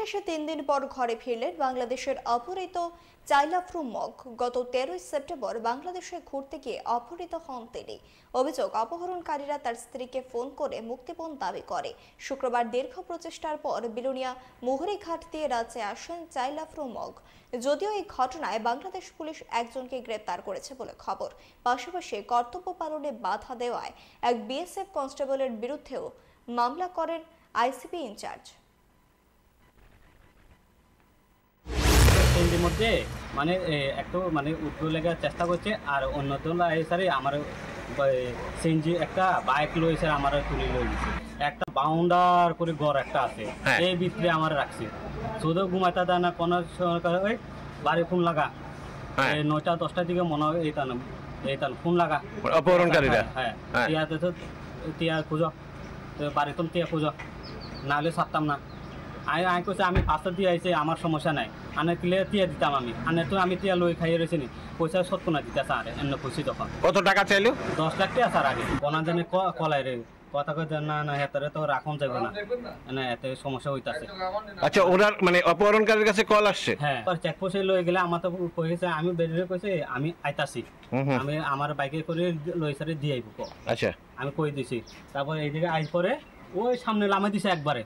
দেশে 3 দিন পর ঘরে ফিরলেন বাংলাদেশের অপহৃত চাইলাফরু মগ। গত 13 সেপ্টেম্বর বাংলাদেশে ঘুরতে গিয়ে অপহৃত হন তিনি। অভিযোগ, অপহরণকারীরা তার স্ত্রীকে ফোন করে মুক্তিপণ দাবি করে। শুক্রবার দীর্ঘ প্রচেষ্টার পর বিলোনিয়া মুহুরীঘাট দিয়ে রাজ্যে আসেন চাইলাফরু মগ। যদিও এই ঘটনায় বাংলাদেশ পুলিশ একজনকে গ্রেপ্তার করেছে বলে খবর। পাশাপাশি কর্তব্য পালনে বাধা দেওয়ায় এক বিএসএফ কনস্টেবলের বিরুদ্ধেও মামলা করেন আইসিপি ইনচার্জ। এর মধ্যে মানে একটু মানে উঠতে লেগে চেষ্টা করছে, আর অন্যতম স্যার আমার সিএনজি একটা বাইক লইছে, আমার তুলে লইছে। একটা বাউন্ডার করে ঘর একটা আছে, এই ভিতরে আমার রাখছে। শুধু ঘুমাইতে দেয় না, কোনো ওই বাড়ি ফোন লাগা 9টা-10টার দিকে মনে হয় এইতান ফোন লাগা অপহরণকারীরা। হ্যাঁ, টিয়াতে তো টিয়া খুঁজো, বাড়ি তো টিয়া খুঁজো, নাহলে ছাড়তাম না। আমি কইছে আমি পাঁচটা দিয়ে আইছি, আমার সমস্যা নাই, আনে কিলে টিয়া দিতাম আমি। আনে তো আমি টিয়া লই খাইয়ে রয়েছি নি, পয়সা 70 না দিতে স্যার, এমনি খুশি তখন। কত টাকা চাইলো? 10 লাখ টাকা স্যার। আগে বনা জানে কলাই রে কথা কই না না হেতারে তো রাখুন যাবে না, মানে এতে সমস্যা হইতাছে। আচ্ছা, ওনার মানে অপহরণকারীর কাছে কল আসছে? হ্যাঁ, চেকপোস্টে লই গেলে আমার তো কইছে আমি বেরিয়ে কইছে আমি আইতাছি, আমি আমার বাইকে করে লই সারে দিয়ে আইব। আচ্ছা, আমি কই দিছি। তারপর এইদিকে আই পরে ওই সামনে লামে দিছে একবারে,